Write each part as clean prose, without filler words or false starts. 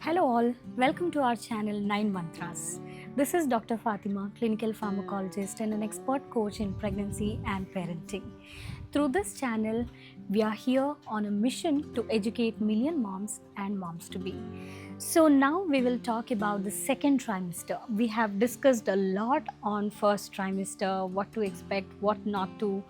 Hello all, welcome to our channel 9 Mantras. This is Dr. Fatima, clinical pharmacologist and an expert coach in pregnancy and parenting. Through this channel, we are here on a mission to educate million moms and moms to be. So now we will talk about the second trimester. We have discussed a lot on first trimester, what to expect, what not to,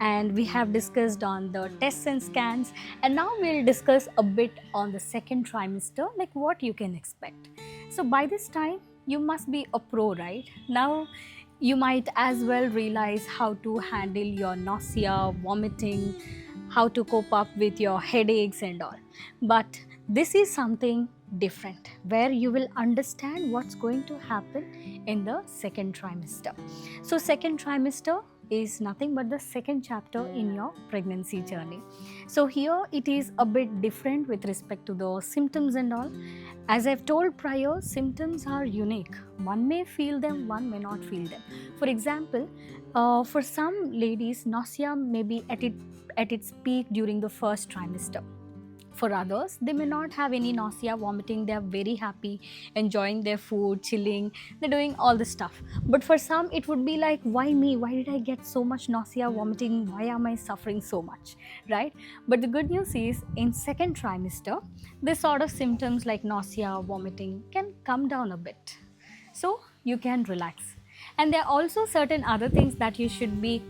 and we have discussed on the tests and scans, and now we'll discuss a bit on the second trimester, like what you can expect. So by this time you must be a pro, right? Now you might as well realize how to handle your nausea, vomiting, how to cope up with your headaches and all. But this is something different where you will understand what's going to happen in the second trimester. So second trimester is nothing but the second chapter in your pregnancy journey. So here it is a bit different with respect to the symptoms and all. As I've told prior, symptoms are unique. One may feel them, one may not feel them. For example, for some ladies, nausea may be at its peak during the first trimester. For others, they may not have any nausea, vomiting, they are very happy, enjoying their food, chilling, they're doing all the stuff. But for some, it would be like, why me? Why did I get so much nausea, vomiting? Why am I suffering so much? Right? But the good news is, in second trimester, this sort of symptoms like nausea, vomiting can come down a bit. So you can relax. And there are also certain other things that you should be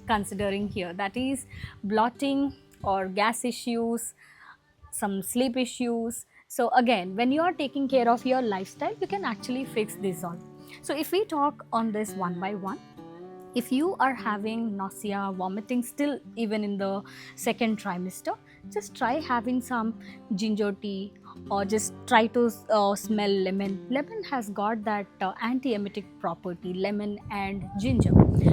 considering here, that is bloating or gas issues, some sleep issues. So again, when you are taking care of your lifestyle, you can actually fix this all. So if we talk on this one by one, if you are having nausea, vomiting still even in the second trimester, just try having some ginger tea, or just try to smell lemon. Lemon has got that anti-emetic property, lemon and ginger.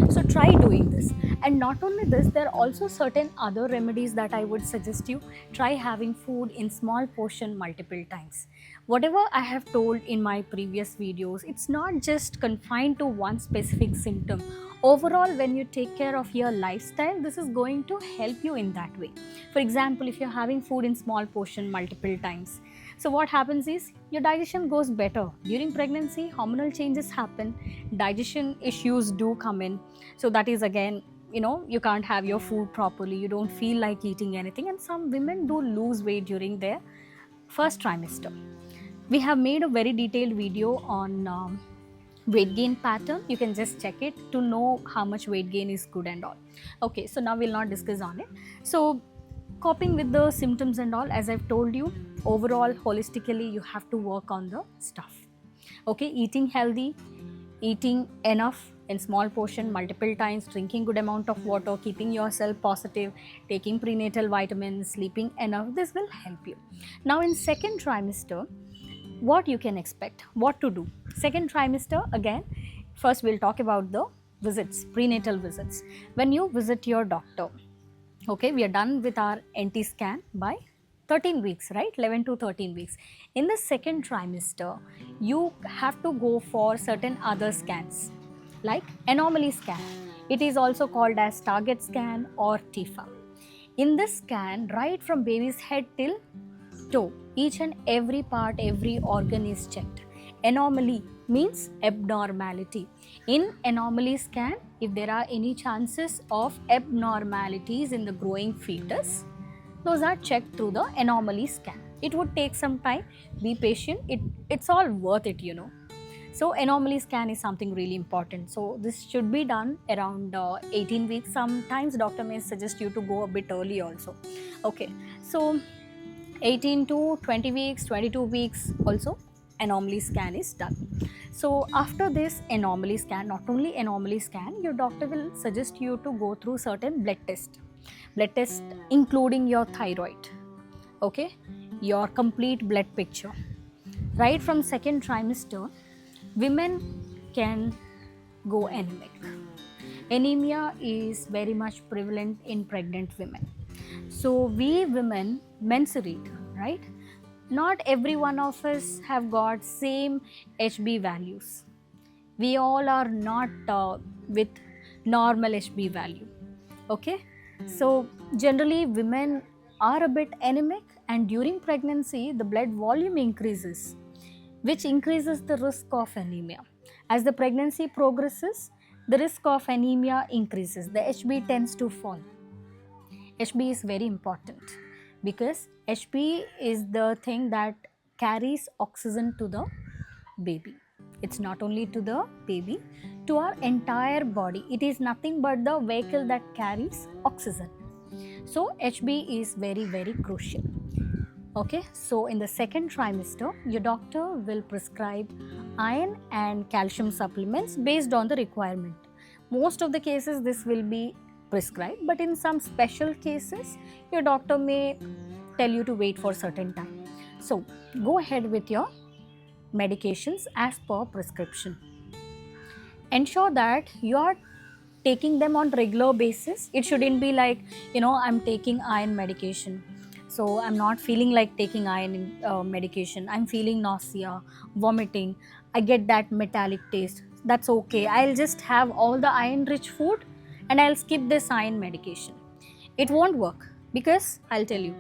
So try doing this. And not only this, there are also certain other remedies that I would suggest you. Try having food in small portion multiple times. Whatever I have told in my previous videos, it's not just confined to one specific symptom. Overall, when you take care of your lifestyle, this is going to help you in that way. For example, if you're having food in small portion multiple times, so what happens is your digestion goes better. During pregnancy, hormonal changes happen, digestion issues do come in. So that is again, you can't have your food properly, you don't feel like eating anything, and some women do lose weight during their first trimester. We have made a very detailed video on weight gain pattern. You can just check it to know how much weight gain is good and all. Okay, so now we'll not discuss on it. So coping with the symptoms and all, as I've told you, overall holistically you have to work on the stuff. Okay, eating healthy, eating enough in small portion multiple times, drinking good amount of water, keeping yourself positive, taking prenatal vitamins, sleeping enough, this will help you. Now in second trimester, what you can expect, what to do. Second trimester, again, first we'll talk about the visits, prenatal visits. When you visit your doctor, okay, we are done with our NT scan by 13 weeks, right? 11 to 13 weeks. In the second trimester, you have to go for certain other scans like anomaly scan. It is also called as target scan or TIFA. In this scan, right from baby's head till toe, each and every part, every organ is checked. Anomaly means abnormality. In anomaly scan, if there are any chances of abnormalities in the growing fetus, those are checked through the anomaly scan. It would take some time, be patient, it's all worth it, So anomaly scan is something really important. So this should be done around 18 weeks. Sometimes doctor may suggest you to go a bit early also. Okay, so 18 to 20 weeks, 22 weeks also anomaly scan is done. So after this anomaly scan, not only anomaly scan, your doctor will suggest you to go through certain blood test including your thyroid, okay, your complete blood picture. Right from second trimester, women can go anemic. Anemia is very much prevalent in pregnant women. So we women menstruate, right? Not every one of us have got same HB values. We all are not with normal HB value. Okay, so generally women are a bit anemic and during pregnancy the blood volume increases, which increases the risk of anemia. As the pregnancy progresses, the risk of anemia increases, the HB tends to fall. HB is very important because HB is the thing that carries oxygen to the baby. It's not only to the baby, to our entire body. It is nothing but the vehicle that carries oxygen. So HB is very, very crucial. Okay, so in the second trimester, your doctor will prescribe iron and calcium supplements based on the requirement. Most of the cases this will be prescribed, but in some special cases, your doctor may tell you to wait for certain time. So go ahead with your medications as per prescription. Ensure that you are taking them on regular basis. It shouldn't be like, I'm taking iron medication, so I'm not feeling like taking iron medication. I'm feeling nausea, vomiting, I get that metallic taste. That's okay, I'll just have all the iron rich food and I'll skip this iron medication. It won't work, because I'll tell you,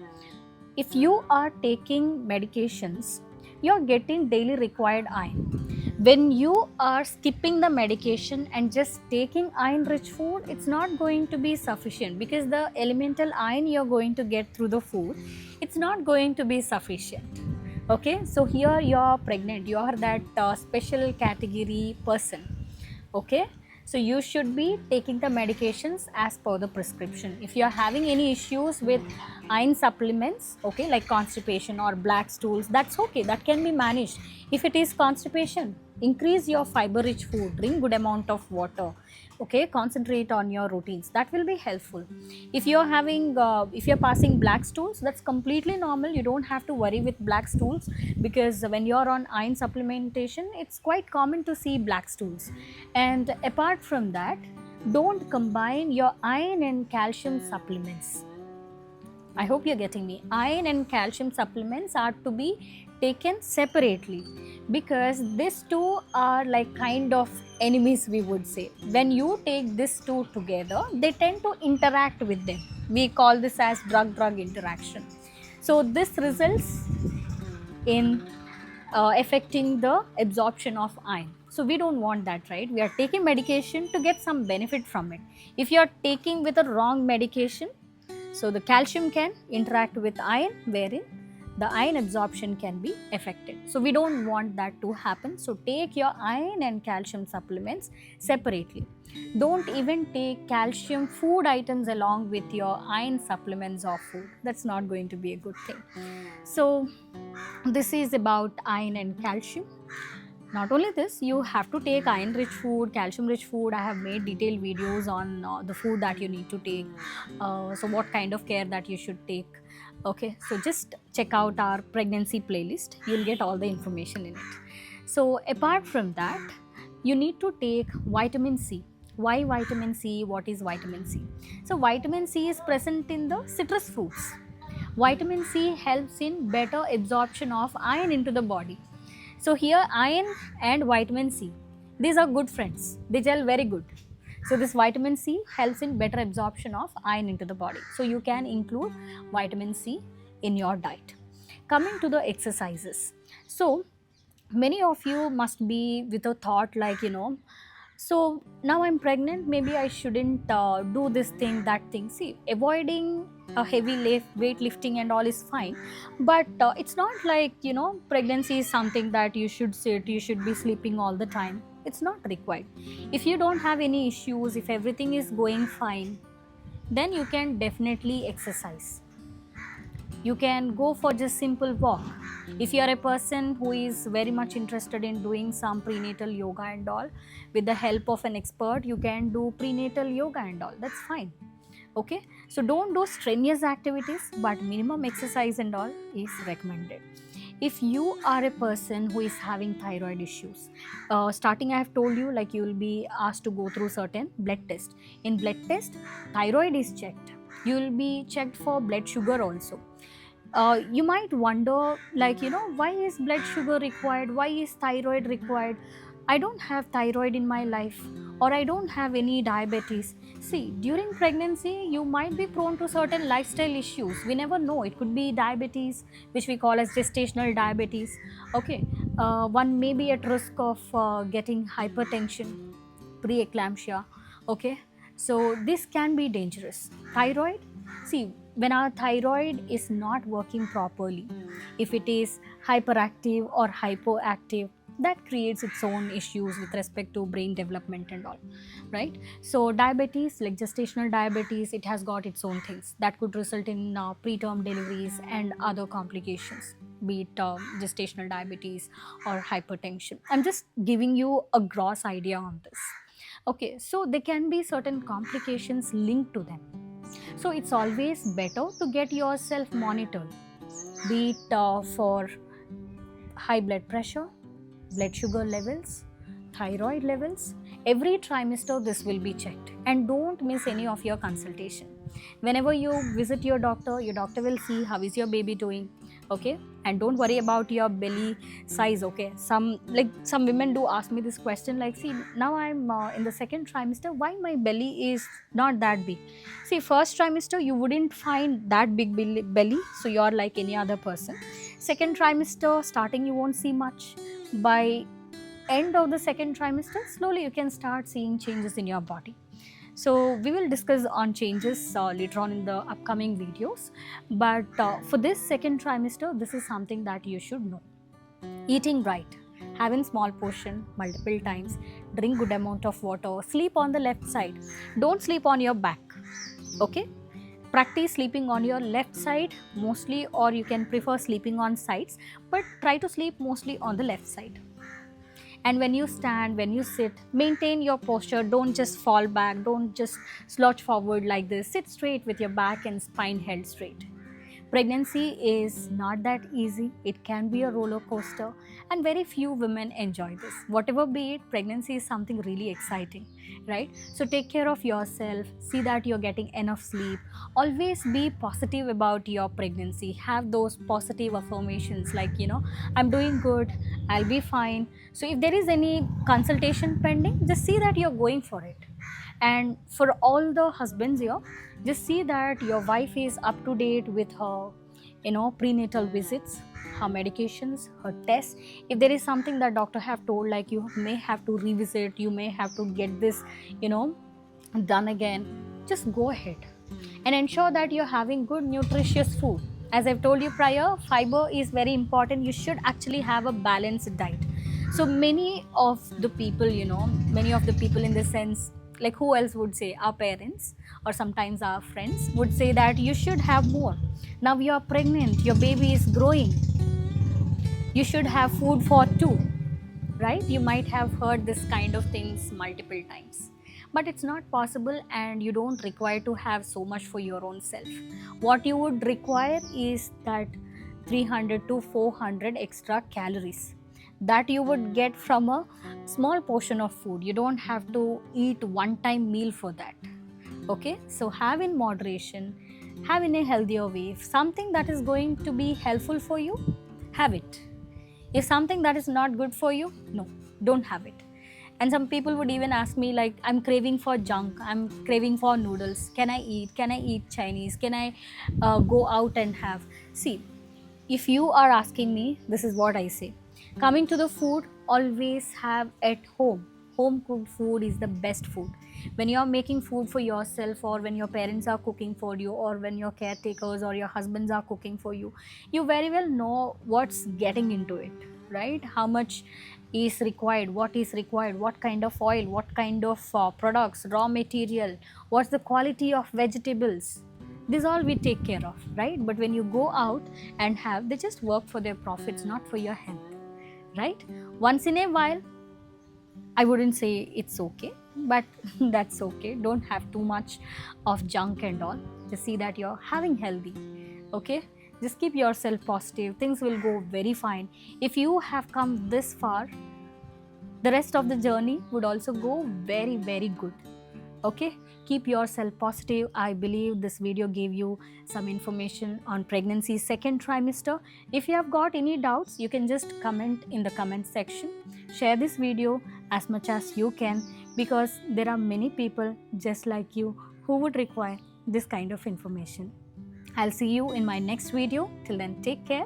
if you are taking medications, you're getting daily required iron. When you are skipping the medication and just taking iron rich food, it's not going to be sufficient, because the elemental iron you're going to get through the food, it's not going to be sufficient. Okay, so here you're pregnant, you are that special category person. Okay, so you should be taking the medications as per the prescription. If you are having any issues with iron supplements, okay, like constipation or black stools, that's okay, that can be managed. If it is constipation, increase your fiber rich food, drink good amount of water, okay, concentrate on your routines, that will be helpful. If you're having if you're passing black stools, that's completely normal, you don't have to worry with black stools, because when you're on iron supplementation, it's quite common to see black stools. And apart from that, don't combine your iron and calcium supplements. I hope you're getting me. Iron and calcium supplements are to be taken separately, because these two are like kind of enemies, we would say. When you take these two together, they tend to interact with them. We call this as drug-drug interaction. So this results in affecting the absorption of iron. So we don't want that, right? We are taking medication to get some benefit from it. If you are taking with a wrong medication, so the calcium can interact with iron, wherein the iron absorption can be affected. So we don't want that to happen. So take your iron and calcium supplements separately. Don't even take calcium food items along with your iron supplements or food. That's not going to be a good thing. So this is about iron and calcium. Not only this, you have to take iron rich food, calcium rich food. I have made detailed videos on the food that you need to take, so what kind of care that you should take. Okay, so just check out our pregnancy playlist, you'll get all the information in it. So apart from that, you need to take vitamin C. Why vitamin C? What is vitamin C? So vitamin C is present in the citrus fruits. Vitamin C helps in better absorption of iron into the body. So here iron and vitamin C, these are good friends, they gel very good. So this vitamin C helps in better absorption of iron into the body. So you can include vitamin C in your diet. Coming to the exercises. So many of you must be with a thought like, so now I'm pregnant, maybe I shouldn't do this thing, that thing. See, avoiding a heavy weightlifting and all is fine, but it's not like, pregnancy is something that you should sit, you should be sleeping all the time. It's not required. If you don't have any issues, if everything is going fine, then you can definitely exercise. You can go for just simple walk. If you are a person who is very much interested in doing some prenatal yoga and all, with the help of an expert, you can do prenatal yoga and all. That's fine. Okay, so don't do strenuous activities, but minimum exercise and all is recommended. If you are a person who is having thyroid issues, starting I have told you, like, you will be asked to go through certain blood tests. In blood test, thyroid is checked. You will be checked for blood sugar also. You might wonder, like, why is blood sugar required? Why is thyroid required? I don't have thyroid in my life, or I don't have any diabetes. See, during pregnancy, you might be prone to certain lifestyle issues. We never know. It could be diabetes, which we call as gestational diabetes. Okay, one may be at risk of getting hypertension, preeclampsia. Okay, so this can be dangerous. Thyroid, see, when our thyroid is not working properly, if it is hyperactive or hypoactive, that creates its own issues with respect to brain development and all, right? So diabetes, like gestational diabetes, it has got its own things that could result in preterm deliveries and other complications, be it gestational diabetes or hypertension. I'm just giving you a gross idea on this. Okay, so there can be certain complications linked to them. So it's always better to get yourself monitored, be it for high blood pressure, blood sugar levels, thyroid levels. Every trimester this will be checked, and don't miss any of your consultation. Whenever you visit your doctor will see how is your baby doing. Okay, and don't worry about your belly size. Okay, some women do ask me this question, like, see, now I'm in the second trimester, why my belly is not that big? See, first trimester you wouldn't find that big belly, so you're like any other person. Second trimester starting you won't see much. By end of the second trimester, slowly you can start seeing changes in your body. So we will discuss on changes later on in the upcoming videos, but for this second trimester, this is something that you should know. Eating right, having small portion multiple times, drink good amount of water, sleep on the left side, don't sleep on your back. Okay, practice sleeping on your left side mostly, or you can prefer sleeping on sides, but try to sleep mostly on the left side. And when you stand, when you sit, maintain your posture. Don't just fall back, don't just slouch forward like this. Sit straight with your back and spine held straight. Pregnancy is not that easy. It can be a roller coaster, and very few women enjoy this. Whatever be it, pregnancy is something really exciting, right? So take care of yourself, see that you're getting enough sleep. Always be positive about your pregnancy. Have those positive affirmations like, I'm doing good, I'll be fine. So if there is any consultation pending, just see that you're going for it. And for all the husbands here, just see that your wife is up to date with her prenatal visits, her medications, her tests. If there is something that doctor have told, like you may have to revisit, you may have to get this done again, just go ahead and ensure that you're having good nutritious food. As I've told you prior, fiber is very important. You should actually have a balanced diet. So many of the people in the sense, like, who else would say? Our parents or sometimes our friends would say that you should have more. Now you are pregnant, your baby is growing, you should have food for two, right? You might have heard this kind of things multiple times, but it's not possible, and you don't require to have so much for your own self. What you would require is that 300 to 400 extra calories that you would get from a small portion of food. You don't have to eat one time meal for that. Okay, so have in moderation, have in a healthier way. If something that is going to be helpful for you, have it. If something that is not good for you, no, don't have it. And some people would even ask me, like, I'm craving for junk, I'm craving for noodles, can I eat Chinese, can I go out and have? See, if you are asking me, this is what I say. Coming to the food, always have at home. Home cooked food is the best food. When you are making food for yourself, or when your parents are cooking for you, or when your caretakers or your husbands are cooking for you, you very well know what's getting into it, right? How much is required, what kind of oil, what kind of products, raw material, what's the quality of vegetables. This all we take care of, right? But when you go out and have, they just work for their profits, not for your health, right? Once in a while, I wouldn't say it's okay, but that's okay. Don't have too much of junk and all. Just see that you're having healthy, okay? Just keep yourself positive. Things will go very fine. If you have come this far, the rest of the journey would also go very, very good, Okay, keep yourself positive. I believe this video gave you some information on pregnancy second trimester. If you have got any doubts, you can just comment in the comment section. Share this video as much as you can, because there are many people just like you who would require this kind of information. I'll see you in my next video. Till then, take care.